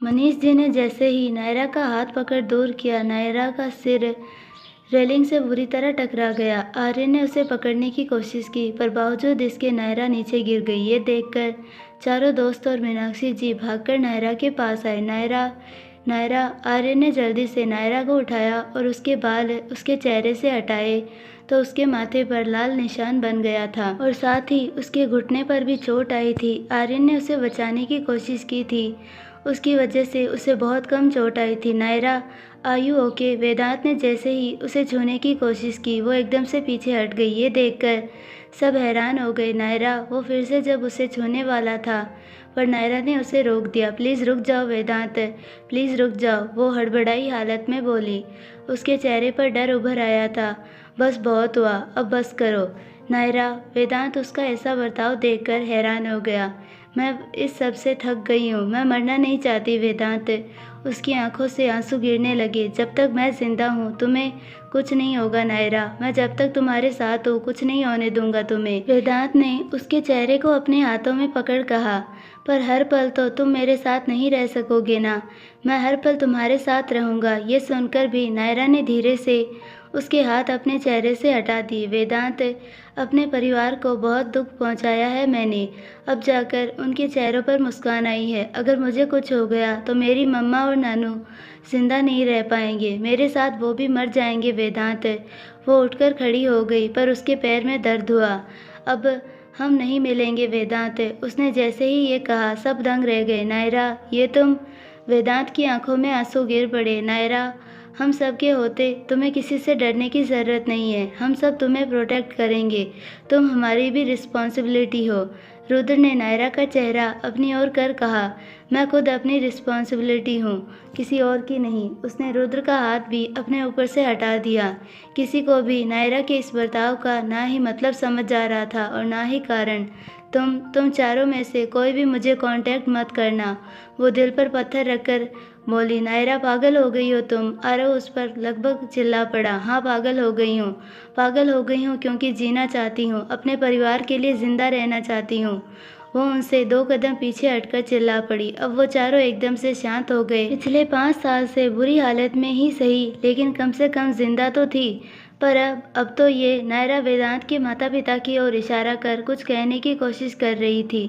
मनीष जी ने जैसे ही नायरा का हाथ पकड़ दूर किया, नायरा का सिर रेलिंग से बुरी तरह टकरा गया। आर्यन ने उसे पकड़ने की कोशिश की, पर बावजूद इसके नायरा नीचे गिर गई। ये देखकर चारों दोस्त और मीनाक्षी जी भागकर नायरा के पास आए। नायरा नायरा आर्यन ने जल्दी से नायरा को उठाया और उसके बाल उसके चेहरे से हटाए तो उसके माथे पर लाल निशान बन गया था और साथ ही उसके घुटने पर भी चोट आई थी। आर्यन ने उसे बचाने की कोशिश की थी, उसकी वजह से उसे बहुत कम चोट आई थी। नायरा, आयु ओके? वेदांत ने जैसे ही उसे छूने की कोशिश की, वो एकदम से पीछे हट गई। ये देखकर सब हैरान हो गए। नायरा, वो फिर से जब उसे छूने वाला था, पर नायरा ने उसे रोक दिया। प्लीज़ रुक जाओ वेदांत, प्लीज़ रुक जाओ, वो हड़बड़ाई हालत में बोली। उसके चेहरे पर डर उभर आया था। बस बहुत हुआ, अब बस करो नायरा। वेदांत उसका ऐसा बर्ताव देखकर हैरान हो गया। मैं इस सब से थक गई हूँ, मैं मरना नहीं चाहती वेदांत। उसकी आंखों से आंसू गिरने लगे। जब तक मैं जिंदा हूँ तुम्हें कुछ नहीं होगा नायरा, मैं जब तक तुम्हारे साथ हूँ कुछ नहीं होने दूंगा तुम्हें। वेदांत ने उसके चेहरे को अपने हाथों में पकड़ कहा, पर हर पल तो तुम मेरे साथ नहीं रह सकोगे ना। मैं हर पल तुम्हारे साथ रहूँगा। ये सुनकर भी नायरा ने धीरे से उसके हाथ अपने चेहरे से हटा दिए। वेदांत, अपने परिवार को बहुत दुख पहुंचाया है मैंने, अब जाकर उनके चेहरों पर मुस्कान आई है। अगर मुझे कुछ हो गया तो मेरी मम्मा और नानू जिंदा नहीं रह पाएंगे, मेरे साथ वो भी मर जाएंगे वेदांत। वो उठकर खड़ी हो गई, पर उसके पैर में दर्द हुआ। अब हम नहीं मिलेंगे वेदांत, उसने जैसे ही ये कहा सब दंग रह गए। नायरा, ये तुम? वेदांत की आंखों में आंसू गिर पड़े। नायरा, हम सब के होते तुम्हें किसी से डरने की ज़रूरत नहीं है, हम सब तुम्हें प्रोटेक्ट करेंगे, तुम हमारी भी रिस्पॉन्सिबिलिटी हो। रुद्र ने नायरा का चेहरा अपनी ओर कर कहा, मैं खुद अपनी रिस्पॉन्सिबिलिटी हूँ, किसी और की नहीं। उसने रुद्र का हाथ भी अपने ऊपर से हटा दिया। किसी को भी नायरा के इस बर्ताव का ना ही मतलब समझ आ रहा था और ना ही कारण। तुम चारों में से कोई भी मुझे कांटेक्ट मत करना, वो दिल पर पत्थर रखकर बोली। नायरा, पागल हो गई हो तुम? आरव उस पर लगभग चिल्ला पड़ा। हाँ, पागल हो गई हूँ, पागल हो गई हूँ क्योंकि जीना चाहती हूँ, अपने परिवार के लिए जिंदा रहना चाहती हूँ। वो उनसे 2 कदम पीछे हटकर चिल्ला पड़ी। अब वो चारों एकदम से शांत हो गए। पिछले 5 साल से बुरी हालत में ही सही, लेकिन कम से कम जिंदा तो थी। पर अब तो ये नायरा वेदांत के माता पिता की ओर इशारा कर कुछ कहने की कोशिश कर रही थी,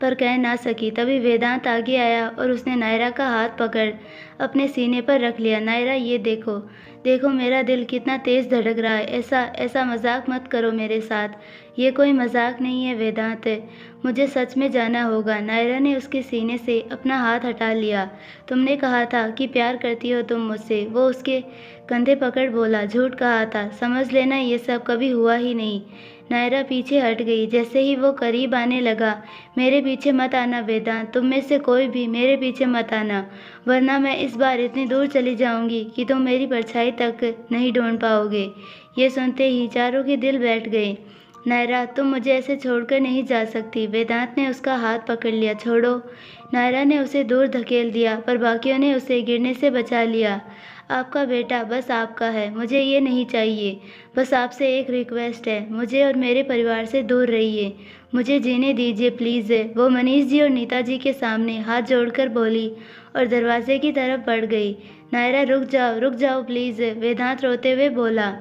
पर कह ना सकी। तभी वेदांत आगे आया और उसने नायरा का हाथ पकड़ अपने सीने पर रख लिया। नायरा, ये देखो, देखो मेरा दिल कितना तेज़ धड़क रहा है। ऐसा ऐसा मजाक मत करो मेरे साथ, ये कोई मजाक नहीं है वेदांत, मुझे सच में जाना होगा। नायरा ने उसके सीने से अपना हाथ हटा लिया। तुमने कहा था कि प्यार करती हो तुम मुझसे, वो उसके कंधे पकड़ बोला। झूठ कहा था, समझ लेना ये सब कभी हुआ ही नहीं। नायरा पीछे हट गई। जैसे ही वो करीब आने लगा, मेरे पीछे मत आना वेदांत, तुम में से कोई भी मेरे पीछे मत आना, वरना मैं इस बार इतनी दूर चली जाऊंगी कि तुम मेरी परछाई तक नहीं ढूंढ पाओगे। ये सुनते ही चारों के दिल बैठ गए। नायरा, तुम मुझे ऐसे छोड़कर नहीं जा सकती। वेदांत ने उसका हाथ पकड़ लिया। छोड़ो। नायरा ने उसे दूर धकेल दिया, पर बाकियों ने उसे गिरने से बचा लिया। आपका बेटा बस आपका है, मुझे ये नहीं चाहिए। बस आपसे एक रिक्वेस्ट है, मुझे और मेरे परिवार से दूर रहिए, मुझे जीने दीजिए प्लीज़। वो मनीष जी और नीता जी के सामने हाथ जोड़कर बोली और दरवाजे की तरफ बढ़ गई। नायरा, रुक जाओ प्लीज़, वेदांत रोते हुए बोला।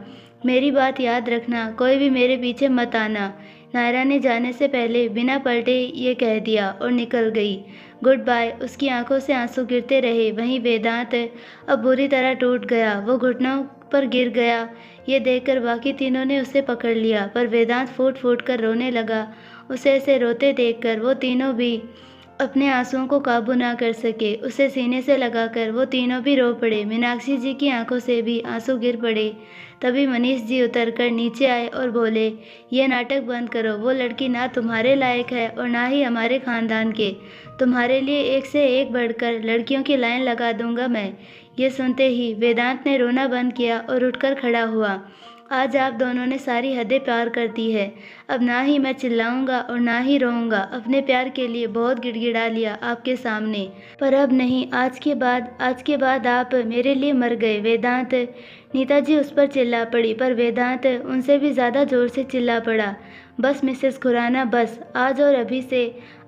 मेरी बात याद रखना, कोई भी मेरे पीछे मत आना। नायरा ने जाने से पहले बिना पलटे ये कह दिया और निकल गई। Goodbye. उसकी आंखों से आंसू गिरते रहे। वहीं वेदांत अब बुरी तरह टूट गया, वो घुटनों पर गिर गया। ये देखकर बाकी तीनों ने उसे पकड़ लिया, पर वेदांत फूट फूट कर रोने लगा। उसे ऐसे रोते देखकर वो तीनों भी अपने आंसुओं को काबू ना कर सके। उसे सीने से लगाकर वो तीनों भी रो पड़े। मीनाक्षी जी की आंखों से भी आंसू गिर पड़े। तभी मनीष जी उतरकर नीचे आए और बोले, ये नाटक बंद करो, वो लड़की ना तुम्हारे लायक है और ना ही हमारे खानदान के। तुम्हारे लिए एक से एक बढ़कर लड़कियों की लाइन लगा दूंगा मैं। ये सुनते ही वेदांत ने रोना बंद किया और उठकर खड़ा हुआ। आज आप दोनों ने सारी हदें पार कर दी है। अब ना ही मैं चिल्लाऊंगा और ना ही रोऊंगा। अपने प्यार के लिए बहुत गिड़गिड़ा लिया आपके सामने, पर अब नहीं। आज के बाद आप मेरे लिए मर गए वेदांत। नीता जी उस पर चिल्ला पड़ी, पर वेदांत उनसे भी ज़्यादा जोर से चिल्ला पड़ा। बस मिसेस खुराना, बस आज और अभी से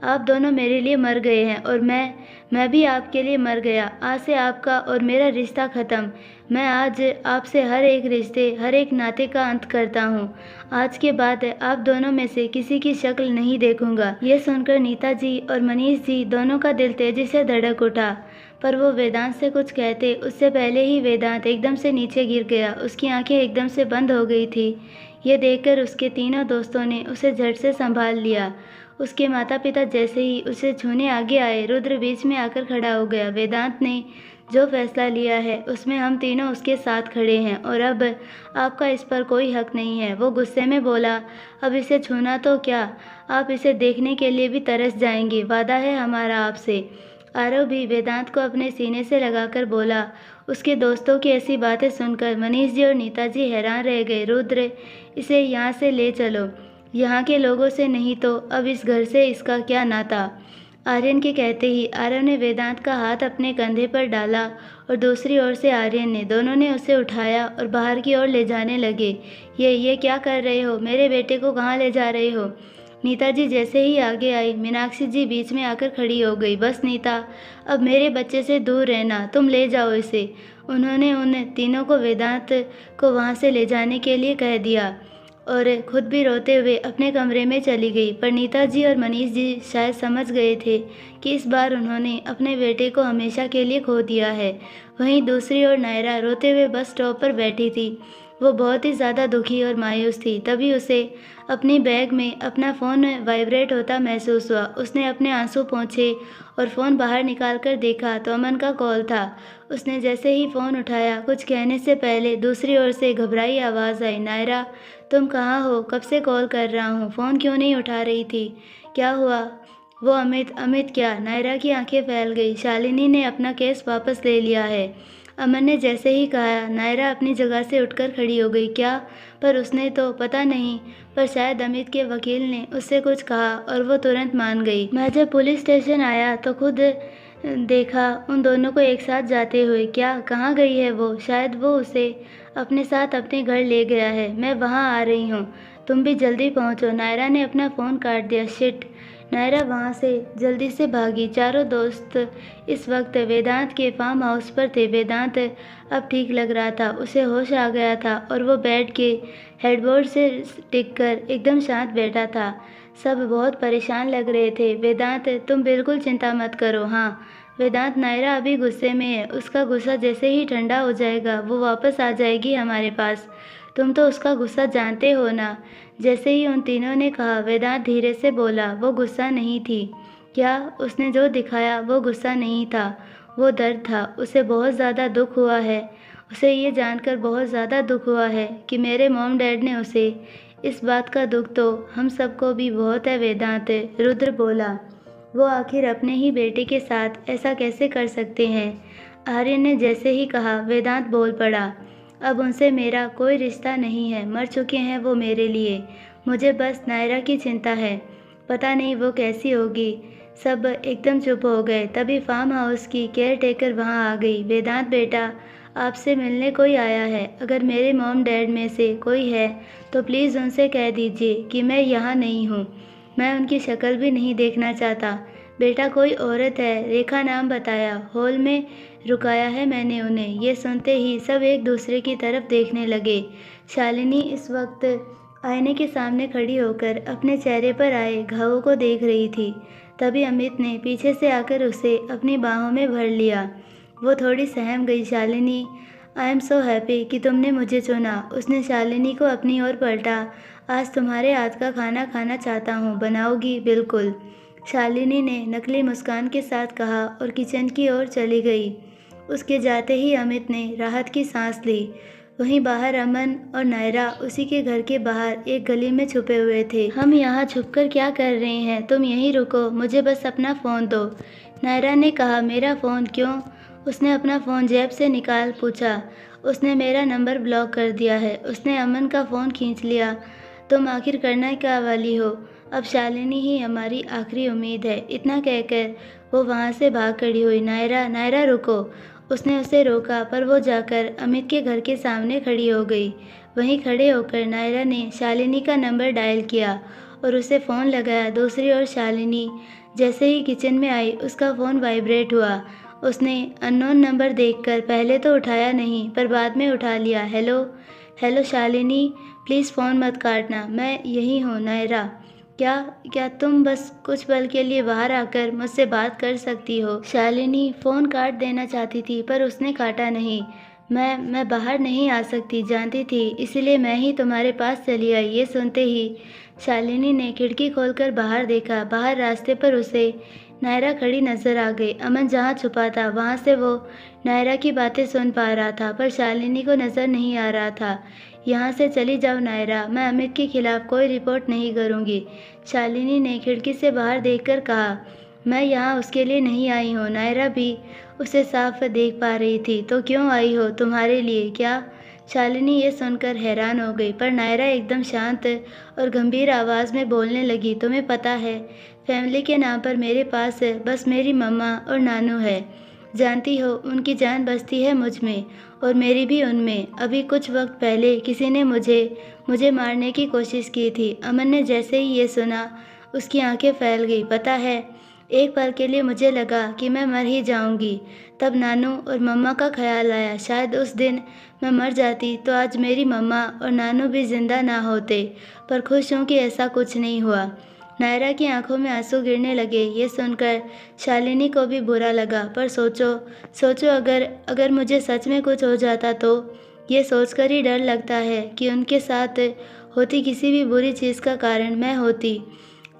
आप दोनों मेरे लिए मर गए हैं और मैं भी आपके लिए मर गया। आज से आपका और मेरा रिश्ता ख़त्म। मैं आज आपसे हर एक रिश्ते, हर एक नाते का अंत करता हूँ। आज के बाद आप दोनों में से किसी की शक्ल नहीं देखूंगा। ये सुनकर नीता जी और मनीष जी दोनों का दिल तेजी से धड़क उठा, पर वो वेदांत से कुछ कहते उससे पहले ही वेदांत एकदम से नीचे गिर गया। उसकी आंखें एकदम से बंद हो गई थी। ये देखकर उसके तीनों दोस्तों ने उसे झट से संभाल लिया। उसके माता पिता जैसे ही उसे छूने आगे आए, रुद्र बीच में आकर खड़ा हो गया। वेदांत ने जो फैसला लिया है उसमें हम तीनों उसके साथ खड़े हैं और अब आपका इस पर कोई हक नहीं है। वो गुस्से में बोला, अब इसे छूना तो क्या, आप इसे देखने के लिए भी तरस जाएंगे। वादा है हमारा आपसे। आरव भी वेदांत को अपने सीने से लगाकर बोला। उसके दोस्तों की ऐसी बातें सुनकर मनीष जी और नीता जी हैरान रह गए। रुद्र, इसे यहाँ से ले चलो, यहाँ के लोगों से नहीं तो अब इस घर से इसका क्या नाता। आर्यन के कहते ही आरव ने वेदांत का हाथ अपने कंधे पर डाला और दूसरी ओर से आर्यन ने, दोनों ने उसे उठाया और बाहर की ओर ले जाने लगे। ये क्या कर रहे हो? मेरे बेटे को कहाँ ले जा रहे हो? नीता जी जैसे ही आगे आई, मीनाक्षी जी बीच में आकर खड़ी हो गई। बस नीता, अब मेरे बच्चे से दूर रहना, तुम ले जाओ इसे। उन्होंने उन तीनों को वेदांत को वहाँ से ले जाने के लिए कह दिया और खुद भी रोते हुए अपने कमरे में चली गई। पर नीता जी और मनीष जी शायद समझ गए थे कि इस बार उन्होंने अपने बेटे को हमेशा के लिए खो दिया है। वहीं दूसरी ओर नायरा रोते हुए बस स्टॉप पर बैठी थी। वो बहुत ही ज़्यादा दुखी और मायूस थी। तभी उसे अपनी बैग में अपना फ़ोन वाइब्रेट होता महसूस हुआ। उसने अपने आंसू पोंछे और फ़ोन बाहर निकालकर देखा तो अमन का कॉल था। उसने जैसे ही फ़ोन उठाया, कुछ कहने से पहले दूसरी ओर से घबराई आवाज़ आई, नायरा तुम कहाँ हो? कब से कॉल कर रहा हूँ, फ़ोन क्यों नहीं उठा रही थी? क्या हुआ? वो अमित क्या? नायरा की आंखें फैल गई। शालिनी ने अपना केस वापस ले लिया है। अमन ने जैसे ही कहा, नायरा अपनी जगह से उठकर खड़ी हो गई। क्या? पर उसने तो पता नहीं, पर शायद अमित के वकील ने उससे कुछ कहा और वो तुरंत मान गई। मैं जब पुलिस स्टेशन आया तो खुद देखा उन दोनों को एक साथ जाते हुए। क्या? कहाँ गई है वो? शायद वो उसे अपने साथ अपने घर ले गया है। मैं वहाँ आ रही हूँ, तुम भी जल्दी पहुँचो। नायरा ने अपना फ़ोन काट दिया। शिट! नायरा वहाँ से जल्दी से भागी। चारों दोस्त इस वक्त वेदांत के फार्म हाउस पर थे। वेदांत अब ठीक लग रहा था, उसे होश आ गया था और वो बेड के हेडबोर्ड से टिककर एकदम शांत बैठा था। सब बहुत परेशान लग रहे थे। वेदांत, तुम बिल्कुल चिंता मत करो। हाँ वेदांत, नायरा अभी गुस्से में है। उसका गुस्सा जैसे ही ठंडा हो जाएगा वो वापस आ जाएगी हमारे पास। तुम तो उसका गुस्सा जानते हो ना। जैसे ही उन तीनों ने कहा, वेदांत धीरे से बोला, वो गुस्सा नहीं थी। क्या? उसने जो दिखाया वो गुस्सा नहीं था, वो दर्द था। उसे बहुत ज़्यादा दुख हुआ है। उसे ये जानकर बहुत ज़्यादा दुख हुआ है कि मेरे मॉम डैड ने उसे, इस बात का दुख तो हम सबको भी बहुत है वेदांत, रुद्र बोला। वो आखिर अपने ही बेटे के साथ ऐसा कैसे कर सकते हैं? आर्यन ने जैसे ही कहा, वेदांत बोल पड़ा, अब उनसे मेरा कोई रिश्ता नहीं है, मर चुके हैं वो मेरे लिए। मुझे बस नायरा की चिंता है, पता नहीं वो कैसी होगी। सब एकदम चुप हो गए। तभी फार्म हाउस की केयर टेकर वहाँ आ गई। वेदांत बेटा, आपसे मिलने कोई आया है। अगर मेरे मॉम डैड में से कोई है तो प्लीज़ उनसे कह दीजिए कि मैं यहाँ नहीं हूँ। मैं उनकी शक्ल भी नहीं देखना चाहता। बेटा कोई औरत है, रेखा नाम बताया, हॉल में रुकाया है मैंने उन्हें। ये सुनते ही सब एक दूसरे की तरफ देखने लगे। शालिनी इस वक्त आईने के सामने खड़ी होकर अपने चेहरे पर आए घावों को देख रही थी। तभी अमित ने पीछे से आकर उसे अपनी बाहों में भर लिया। वो थोड़ी सहम गई। Shalini, I am so happy कि तुमने मुझे चुना। उसने शालिनी को अपनी ओर पलटा। आज तुम्हारे हाथ का खाना खाना चाहता हूँ, बनाओगी? बिल्कुल, शालिनी ने नकली मुस्कान के साथ कहा और किचन की ओर चली गई। उसके जाते ही अमित ने राहत की सांस ली। वहीं बाहर अमन और नायरा उसी के घर के बाहर एक गली में छुपे हुए थे। हम यहाँ छुपकर क्या कर रहे हैं? तुम यहीं रुको, मुझे बस अपना फ़ोन दो, नायरा ने कहा। मेरा फ़ोन? क्यों? उसने अपना फ़ोन जेब से निकाल पूछा। उसने मेरा नंबर ब्लॉक कर दिया है। उसने अमन का फ़ोन खींच लिया। तुम आखिर करना क्या वाली हो? अब शालिनी ही हमारी आखिरी उम्मीद है। इतना कहकर वो वहाँ से भाग खड़ी हुई। नायरा, नायरा रुको। उसने उसे रोका पर वो जाकर अमित के घर के सामने खड़ी हो गई। वहीं खड़े होकर नायरा ने शालिनी का नंबर डायल किया और उसे फ़ोन लगाया। दूसरी ओर शालिनी जैसे ही किचन में आई उसका फ़ोन वाइब्रेट हुआ। उसने अननोन नंबर देखकर पहले तो उठाया नहीं पर बाद में उठा लिया। Hello hello Shalini, please phone मत काटना, मैं यहीं हूँ नायरा। क्या क्या तुम बस कुछ पल के लिए बाहर आकर मुझसे बात कर सकती हो? शालिनी फ़ोन काट देना चाहती थी पर उसने काटा नहीं। मैं बाहर नहीं आ सकती जानती थी, इसीलिए मैं ही तुम्हारे पास चली आई। ये सुनते ही शालिनी ने खिड़की खोलकर बाहर देखा। बाहर रास्ते पर उसे नायरा खड़ी नजर आ गई। अमन जहाँ छुपा था वहाँ से वो नायरा की बातें सुन पा रहा था पर शालिनी को नजर नहीं आ रहा था। यहाँ से चली जाओ नायरा, मैं अमित के खिलाफ कोई रिपोर्ट नहीं करूँगी, शालिनी ने खिड़की से बाहर देखकर कहा। मैं यहाँ उसके लिए नहीं आई हूँ। नायरा भी उसे साफ देख पा रही थी। तो क्यों आई हो? तुम्हारे लिए क्या? शालिनी ये सुनकर हैरान हो गई पर नायरा एकदम शांत और गंभीर आवाज़ में बोलने लगी। तुम्हें पता है, फैमिली के नाम पर मेरे पास बस मेरी मम्मा और नानू है। जानती हो, उनकी जान बसती है मुझ में और मेरी भी उनमें। अभी कुछ वक्त पहले किसी ने मुझे मारने की कोशिश की थी। अमन ने जैसे ही ये सुना उसकी आंखें फैल गई। पता है, एक पल के लिए मुझे लगा कि मैं मर ही जाऊंगी। तब नानू और मम्मा का ख्याल आया। शायद उस दिन मैं मर जाती तो आज मेरी मम्मा और नानू भी जिंदा ना होते। पर खुश हूँ कि ऐसा कुछ नहीं हुआ। नायरा की आंखों में आंसू गिरने लगे। ये सुनकर शालिनी को भी बुरा लगा। पर सोचो अगर मुझे सच में कुछ हो जाता तो? ये सोचकर ही डर लगता है कि उनके साथ होती किसी भी बुरी चीज़ का कारण मैं होती।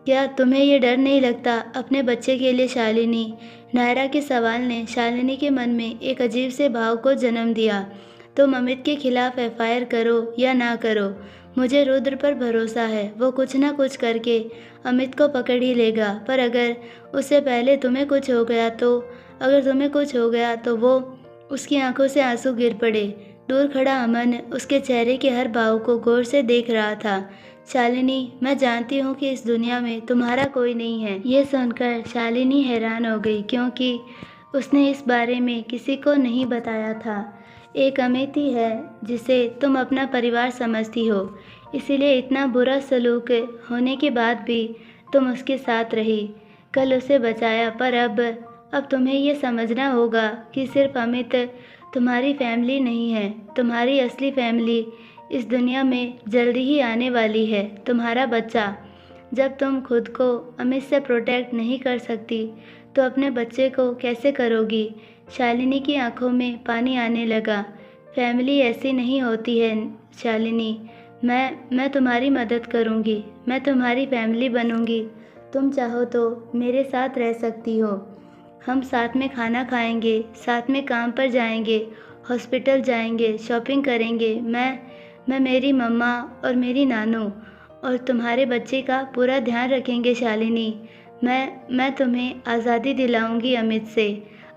क्या तुम्हें ये डर नहीं लगता अपने बच्चे के लिए शालिनी? नायरा के सवाल ने शालिनी के मन में एक अजीब से भाव को जन्म दिया। तुम अमित के खिलाफ एफआईआर करो या ना करो, मुझे रुद्र पर भरोसा है। वो कुछ ना कुछ करके अमित को पकड़ ही लेगा। पर अगर उससे पहले तुम्हें कुछ हो गया तो वो उसकी आंखों से आंसू गिर पड़े। दूर खड़ा अमन उसके चेहरे के हर भाव को गौर से देख रहा था। शालिनी, मैं जानती हूँ कि इस दुनिया में तुम्हारा कोई नहीं है। ये सुनकर शालिनी हैरान हो गई क्योंकि उसने इस बारे में किसी को नहीं बताया था। एक अमित ही है जिसे तुम अपना परिवार समझती हो, इसीलिए इतना बुरा सलूक होने के बाद भी तुम उसके साथ रही, कल उसे बचाया। पर अब तुम्हें ये समझना होगा कि सिर्फ अमित तुम्हारी फैमिली नहीं है। तुम्हारी असली फैमिली इस दुनिया में जल्दी ही आने वाली है, तुम्हारा बच्चा। जब तुम खुद को अमित से प्रोटेक्ट नहीं कर सकती तो अपने बच्चे को कैसे करोगी? शालिनी की आंखों में पानी आने लगा। फैमिली ऐसी नहीं होती है शालिनी। मैं तुम्हारी मदद करूंगी, मैं तुम्हारी फैमिली बनूंगी। तुम चाहो तो मेरे साथ रह सकती हो। हम साथ में खाना खाएंगे, साथ में काम पर जाएंगे, हॉस्पिटल जाएंगे, शॉपिंग करेंगे। मैं मेरी मम्मा और मेरी नानू और तुम्हारे बच्चे का पूरा ध्यान रखेंगे शालिनी। मैं तुम्हें आज़ादी दिलाऊंगी अमित से।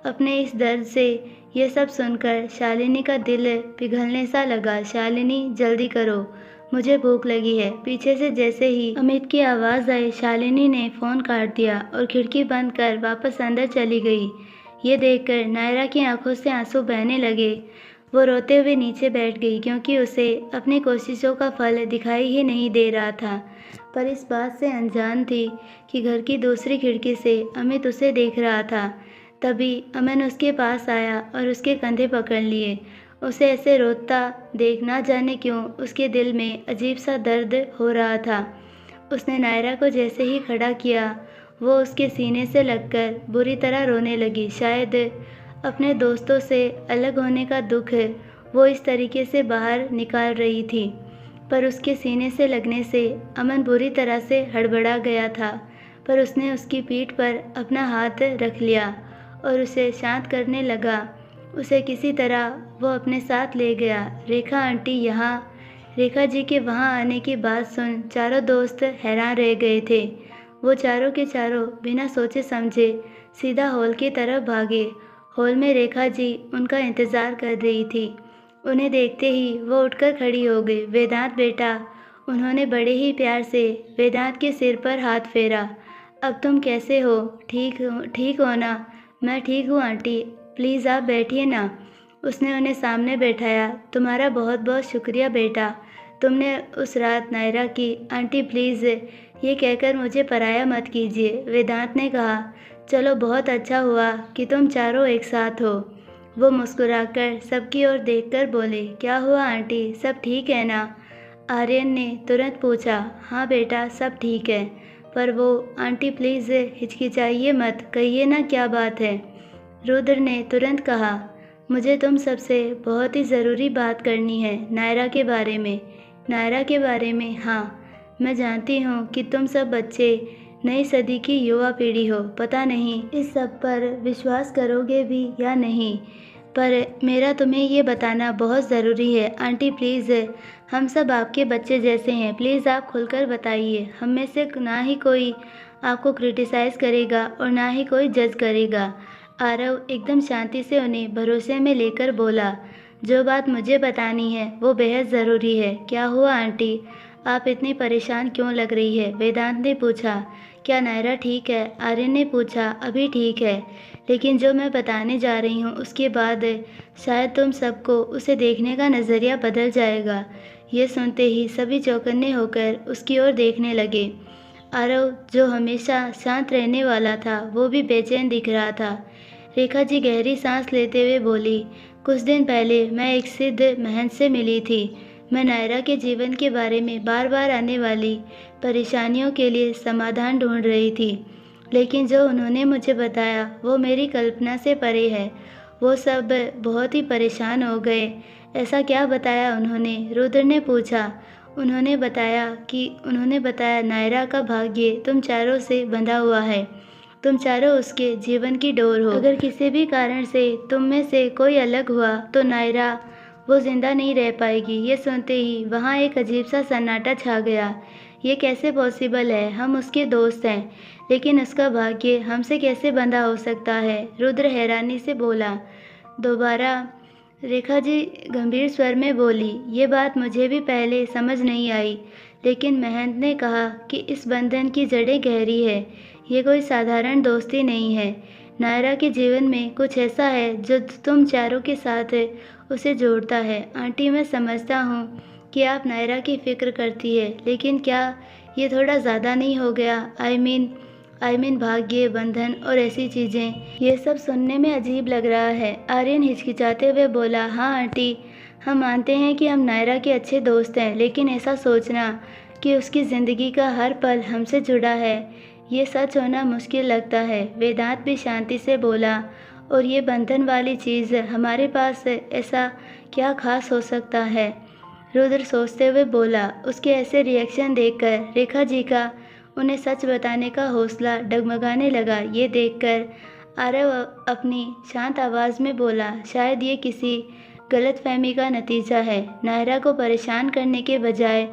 अपने इस दर्द से ये सब सुनकर शालिनी का दिल पिघलने सा लगा। शालिनी, जल्दी करो, मुझे भूख लगी है। पीछे से जैसे ही अमित की आवाज़ आई, शालिनी ने फ़ोन काट दिया और खिड़की बंद कर वापस अंदर चली गई। ये देखकर नायरा की आंखों से आंसू बहने लगे। वो रोते हुए नीचे बैठ गई क्योंकि उसे अपनी कोशिशों का फल दिखाई ही नहीं दे रहा था। पर इस बात से अनजान थी कि घर की दूसरी खिड़की से अमित उसे देख रहा था। तभी अमन उसके पास आया और उसके कंधे पकड़ लिए। उसे ऐसे रोता देख ना जाने क्यों उसके दिल में अजीब सा दर्द हो रहा था। उसने नायरा को जैसे ही खड़ा किया वो उसके सीने से लगकर बुरी तरह रोने लगी। शायद अपने दोस्तों से अलग होने का दुख वो इस तरीके से बाहर निकाल रही थी। पर उसके सीने से लगने से अमन बुरी तरह से हड़बड़ा गया था। पर उसने उसकी पीठ पर अपना हाथ रख लिया और उसे शांत करने लगा। उसे किसी तरह वो अपने साथ ले गया। रेखा आंटी यहाँ। रेखा जी के वहाँ आने की बात सुन चारों दोस्त हैरान रह गए थे। वो चारों के चारों बिना सोचे समझे सीधा हॉल की तरफ भागे। हॉल में रेखा जी उनका इंतज़ार कर रही थी। उन्हें देखते ही वो उठकर खड़ी हो गई। वेदांत बेटा, उन्होंने बड़े ही प्यार से वेदांत के सिर पर हाथ फेरा। अब तुम कैसे हो? ठीक हो ना? मैं ठीक हूँ आंटी, प्लीज़ आप बैठिए ना। उसने उन्हें सामने बैठाया। तुम्हारा बहुत बहुत शुक्रिया बेटा, तुमने उस रात नायरा की आंटी प्लीज़ ये कहकर मुझे पराया मत कीजिए। वेदांत ने कहा, चलो बहुत अच्छा हुआ कि तुम चारों एक साथ हो। वो मुस्कुराकर सबकी ओर देखकर बोले, क्या हुआ आंटी, सब ठीक है ना? आर्यन ने तुरंत पूछा, हाँ बेटा सब ठीक है। पर वो आंटी प्लीज़ हिचकिचाइए मत, कहिए ना क्या बात है। रुद्र ने तुरंत कहा, मुझे तुम सबसे बहुत ही ज़रूरी बात करनी है, नायरा के बारे में। नायरा के बारे में? हाँ, मैं जानती हूँ कि तुम सब बच्चे नई सदी की युवा पीढ़ी हो, पता नहीं इस सब पर विश्वास करोगे भी या नहीं, पर मेरा तुम्हें ये बताना बहुत ज़रूरी है। आंटी प्लीज़, हम सब आपके बच्चे जैसे हैं, प्लीज़ आप खुलकर बताइए। हम में से ना ही कोई आपको क्रिटिसाइज़ करेगा और ना ही कोई जज करेगा। आरव एकदम शांति से उन्हें भरोसे में लेकर बोला, जो बात मुझे बतानी है वो बेहद ज़रूरी है। क्या हुआ आंटी, आप इतनी परेशान क्यों लग रही है? वेदांत ने पूछा। क्या नायरा ठीक है? आर्यन ने पूछा। अभी ठीक है, लेकिन जो मैं बताने जा रही हूँ उसके बाद शायद तुम सबको उसे देखने का नज़रिया बदल जाएगा। ये सुनते ही सभी चौकन्ने होकर उसकी ओर देखने लगे। आरव, जो हमेशा शांत रहने वाला था, वो भी बेचैन दिख रहा था। रेखा जी गहरी सांस लेते हुए बोली, कुछ दिन पहले मैं एक सिद्ध महंत से मिली थी। मैं नायरा के जीवन के बारे में बार बार आने वाली परेशानियों के लिए समाधान ढूंढ रही थी, लेकिन जो उन्होंने मुझे बताया वो मेरी कल्पना से परे है। वो सब बहुत ही परेशान हो गए। ऐसा क्या बताया उन्होंने? रुद्र ने पूछा। उन्होंने बताया नायरा का भाग्य तुम चारों से बंधा हुआ है। तुम चारों उसके जीवन की डोर हो। अगर किसी भी कारण से तुम में से कोई अलग हुआ तो नायरा वो जिंदा नहीं रह पाएगी। ये सुनते ही वहाँ एक अजीब सा सन्नाटा छा गया। ये कैसे पॉसिबल है? हम उसके दोस्त हैं, लेकिन उसका भाग्य हमसे कैसे बंधा हो सकता है? रुद्र हैरानी से बोला। दोबारा रेखा जी गंभीर स्वर में बोली, ये बात मुझे भी पहले समझ नहीं आई, लेकिन महंत ने कहा कि इस बंधन की जड़ें गहरी है। ये कोई साधारण दोस्ती नहीं है। नायरा के जीवन में कुछ ऐसा है जो तुम चारों के साथ उसे जोड़ता है। आंटी, मैं समझता हूँ कि आप नायरा की फ़िक्र करती है, लेकिन क्या ये थोड़ा ज़्यादा नहीं हो गया? आई मीन भाग्य, बंधन और ऐसी चीज़ें, ये सब सुनने में अजीब लग रहा है। आर्यन हिचकिचाते हुए बोला, हाँ आंटी, हम मानते हैं कि हम नायरा के अच्छे दोस्त हैं, लेकिन ऐसा सोचना कि उसकी ज़िंदगी का हर पल हमसे जुड़ा है, ये सच होना मुश्किल लगता है। वेदांत भी शांति से बोला, और ये बंधन वाली चीज़ हमारे पास ऐसा क्या खास हो सकता है? रुद्र सोचते हुए बोला। उसके ऐसे रिएक्शन देखकर रेखा जी का उन्हें सच बताने का हौसला डगमगाने लगा। ये देखकर आरव अपनी शांत आवाज़ में बोला, शायद ये किसी गलतफहमी का नतीजा है। नायरा को परेशान करने के बजाय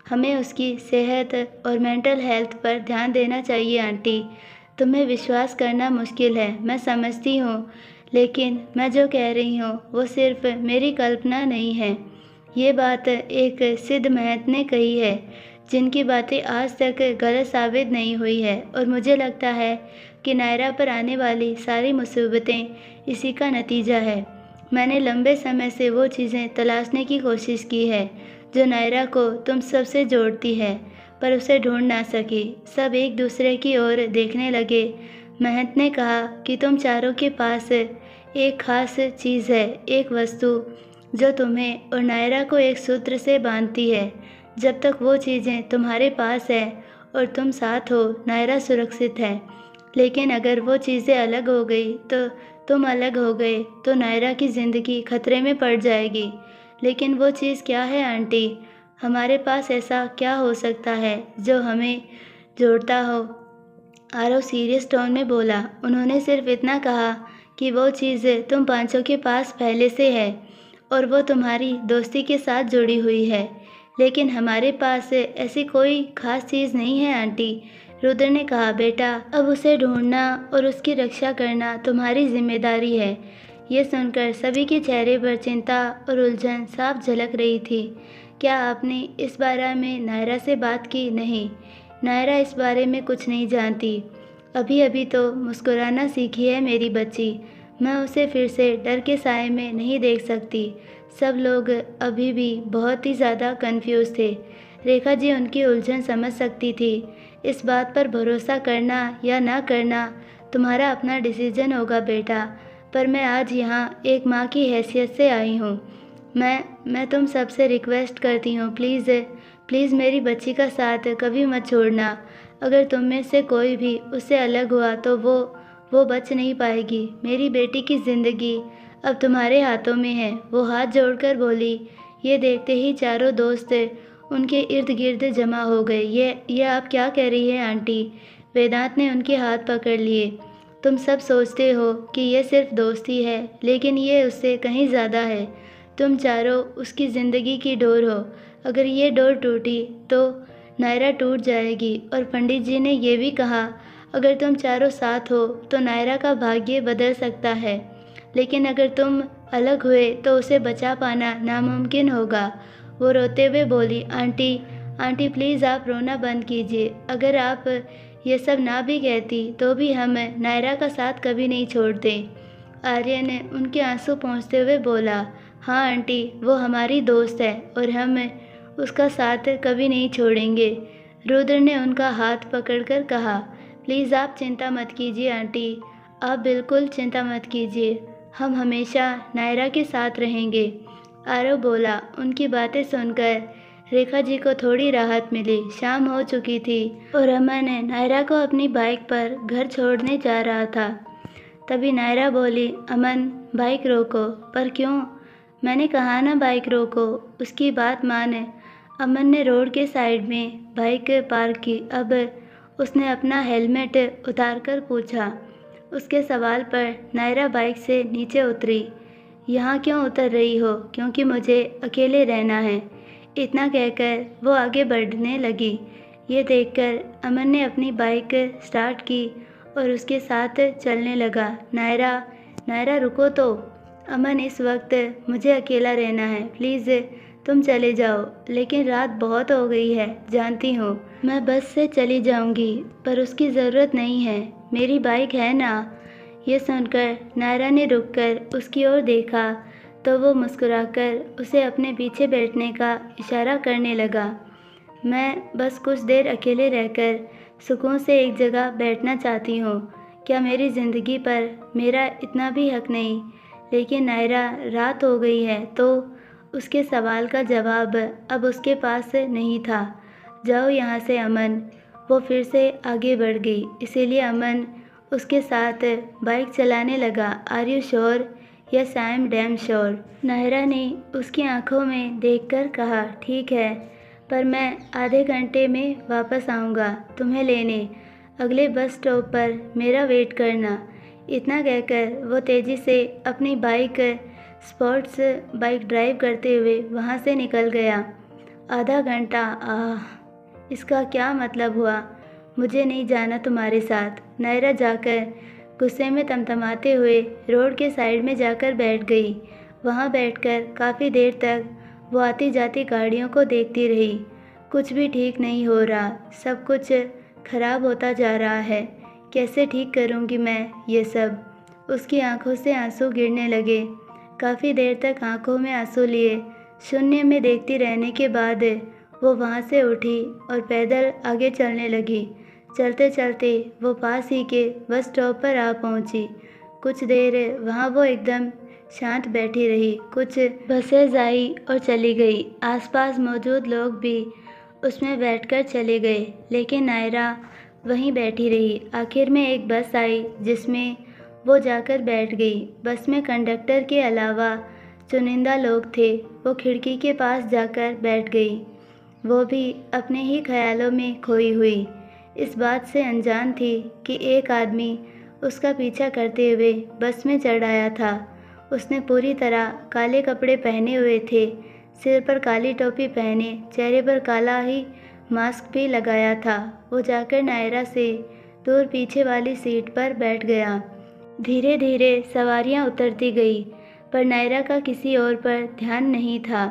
हमें उसकी सेहत और मेंटल हेल्थ पर ध्यान देना चाहिए। आंटी, तुम्हें विश्वास करना मुश्किल है, मैं समझती हूँ, लेकिन मैं जो कह रही हूँ वो सिर्फ मेरी कल्पना नहीं है। ये बात एक सिद्ध महंत ने कही है, जिनकी बातें आज तक गलत साबित नहीं हुई है, और मुझे लगता है कि नायरा पर आने वाली सारी मुसीबतें इसी का नतीजा है। मैंने लंबे समय से वो चीज़ें तलाशने की कोशिश की है जो नायरा को तुम सबसे जोड़ती है, पर उसे ढूंढ ना सकी। सब एक दूसरे की ओर देखने लगे। महंत ने कहा कि तुम चारों के पास एक खास चीज़ है, एक वस्तु जो तुम्हें और नायरा को एक सूत्र से बांधती है। जब तक वो चीज़ें तुम्हारे पास है और तुम साथ हो, नायरा सुरक्षित है, लेकिन अगर वो चीज़ें अलग हो गई तो तुम अलग हो गए तो नायरा की ज़िंदगी खतरे में पड़ जाएगी। लेकिन वो चीज़ क्या है आंटी? हमारे पास ऐसा क्या हो सकता है जो हमें जोड़ता हो? आरव सीरियस टोन में बोला। उन्होंने सिर्फ इतना कहा कि वो चीज़ तुम पांचों के पास पहले से है और वो तुम्हारी दोस्ती के साथ जुड़ी हुई है, लेकिन हमारे पास ऐसी कोई खास चीज़ नहीं है आंटी। रुद्र ने कहा, बेटा, अब उसे ढूंढना और उसकी रक्षा करना तुम्हारी जिम्मेदारी है। ये सुनकर सभी के चेहरे पर चिंता और उलझन साफ झलक रही थी। क्या आपने इस बारे में नायरा से बात की? नहीं, नायरा इस बारे में कुछ नहीं जानती। अभी अभी तो मुस्कुराना सीखी है मेरी बच्ची। मैं उसे फिर से डर के साए में नहीं देख सकती। सब लोग अभी भी बहुत ही ज़्यादा कंफ्यूज थे। रेखा जी उनकी उलझन समझ सकती थी। इस बात पर भरोसा करना या ना करना तुम्हारा अपना डिसीजन होगा बेटा, पर मैं आज यहाँ एक माँ की हैसियत से आई हूँ। मैं तुम सबसे रिक्वेस्ट करती हूँ, प्लीज़ प्लीज़ मेरी बच्ची का साथ कभी मत छोड़ना। अगर तुम में से कोई भी उससे अलग हुआ तो वो बच नहीं पाएगी। मेरी बेटी की ज़िंदगी अब तुम्हारे हाथों में है। वो हाथ जोड़कर बोली। ये देखते ही चारों दोस्त उनके इर्द गिर्द जमा हो गए। ये आप क्या कह रही है आंटी? वेदांत ने उनके हाथ पकड़ लिए। तुम सब सोचते हो कि ये सिर्फ दोस्ती है, लेकिन ये उससे कहीं ज़्यादा है। तुम चारों उसकी ज़िंदगी की डोर हो। अगर ये डोर टूटी तो नायरा टूट जाएगी। और पंडित जी ने ये भी कहा, अगर तुम चारों साथ हो तो नायरा का भाग्य बदल सकता है, लेकिन अगर तुम अलग हुए तो उसे बचा पाना नामुमकिन होगा। वो रोते हुए बोली, आंटी प्लीज़ आप रोना बंद कीजिए। अगर आप ये सब ना भी कहती तो भी हम नायरा का साथ कभी नहीं छोड़ते। आर्यन ने उनके आंसू पोंछते हुए बोला, हाँ आंटी, वो हमारी दोस्त है और हम उसका साथ कभी नहीं छोड़ेंगे। रुद्र ने उनका हाथ पकड़कर कहा, प्लीज़ आप चिंता मत कीजिए आंटी, आप बिल्कुल चिंता मत कीजिए, हम हमेशा नायरा के साथ रहेंगे। आरव बोला। उनकी बातें सुनकर रेखा जी को थोड़ी राहत मिली। शाम हो चुकी थी और अमन नायरा को अपनी बाइक पर घर छोड़ने जा रहा था। तभी नायरा बोली, अमन बाइक रोको। पर क्यों? मैंने कहा ना बाइक रोको। उसकी बात माने अमन ने रोड के साइड में बाइक पार्क की। अब उसने अपना हेलमेट उतारकर पूछा। उसके सवाल पर नायरा बाइक से नीचे उतरी। यहाँ क्यों उतर रही हो? क्योंकि मुझे अकेले रहना है। इतना कहकर वो आगे बढ़ने लगी। ये देखकर अमन ने अपनी बाइक स्टार्ट की और उसके साथ चलने लगा। नायरा रुको तो। अमन, इस वक्त मुझे अकेला रहना है, प्लीज़ तुम चले जाओ। लेकिन रात बहुत हो गई है, जानती हूँ। मैं बस से चली जाऊँगी, पर उसकी ज़रूरत नहीं है, मेरी बाइक है ना। ये सुनकर नायरा ने रुककर उसकी ओर देखा तो वो मुस्कुराकर उसे अपने पीछे बैठने का इशारा करने लगा। मैं बस कुछ देर अकेले रहकर सुकून से एक जगह बैठना चाहती हूँ। क्या मेरी ज़िंदगी पर मेरा इतना भी हक नहीं? लेकिन नायरा, रात हो गई है। तो उसके सवाल का जवाब अब उसके पास नहीं था। जाओ यहाँ से अमन। वो फिर से आगे बढ़ गई, इसीलिए अमन उसके साथ बाइक चलाने लगा। Are you sure? Yes I am damn sure. Naira ने उसकी आंखों में देखकर कहा, ठीक है, पर मैं आधे घंटे में वापस आऊँगा तुम्हें लेने। अगले बस स्टॉप पर मेरा वेट करना। इतना कहकर वो तेज़ी से अपनी बाइक स्पोर्ट्स बाइक ड्राइव करते हुए वहाँ से निकल गया। आधा घंटा, इसका क्या मतलब हुआ? मुझे नहीं जाना तुम्हारे साथ। नायरा जाकर गुस्से में तमतमाते हुए रोड के साइड में जाकर बैठ गई। वहाँ बैठकर काफ़ी देर तक वो आती जाती गाड़ियों को देखती रही। कुछ भी ठीक नहीं हो रहा, सब कुछ खराब होता जा रहा है। कैसे ठीक करूँगी मैं ये सब? उसकी आंखों से आंसू गिरने लगे। काफ़ी देर तक आंखों में आंसू लिए शून्य में देखती रहने के बाद वो वहाँ से उठी और पैदल आगे चलने लगी। चलते चलते वो पास ही के बस स्टॉप पर आ पहुँची। कुछ देर वहाँ वो एकदम शांत बैठी रही। कुछ बसें आई और चली गई। आसपास मौजूद लोग भी उसमें बैठकर चले गए, लेकिन नायरा वहीं बैठी रही। आखिर में एक बस आई जिसमें वो जाकर बैठ गई। बस में कंडक्टर के अलावा चुनिंदा लोग थे। वो खिड़की के पास जाकर बैठ गई। वो भी अपने ही ख्यालों में खोई हुई इस बात से अनजान थी कि एक आदमी उसका पीछा करते हुए बस में चढ़ आया था। उसने पूरी तरह काले कपड़े पहने हुए थे, सिर पर काली टोपी पहने, चेहरे पर काला ही मास्क भी लगाया था। वो जाकर नायरा से दूर पीछे वाली सीट पर बैठ गया। धीरे धीरे सवारियां उतरती गई, पर नायरा का किसी और पर ध्यान नहीं था।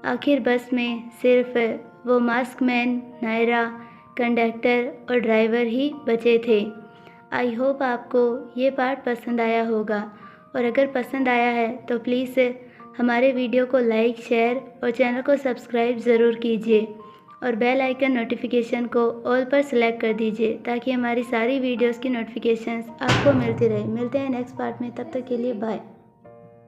आखिर बस में सिर्फ वो मास्कमैन, नायरा, कंडक्टर और ड्राइवर ही बचे थे। आई होप आपको ये पार्ट पसंद आया होगा और अगर पसंद आया है तो प्लीज़ हमारे वीडियो को लाइक, शेयर और चैनल को सब्सक्राइब ज़रूर कीजिए और बेल आइकन नोटिफिकेशन को ऑल पर सेलेक्ट कर दीजिए ताकि हमारी सारी वीडियोस की नोटिफिकेशंस आपको मिलती रहे। मिलते हैं नेक्स्ट पार्ट में, तब तक के लिए बाय।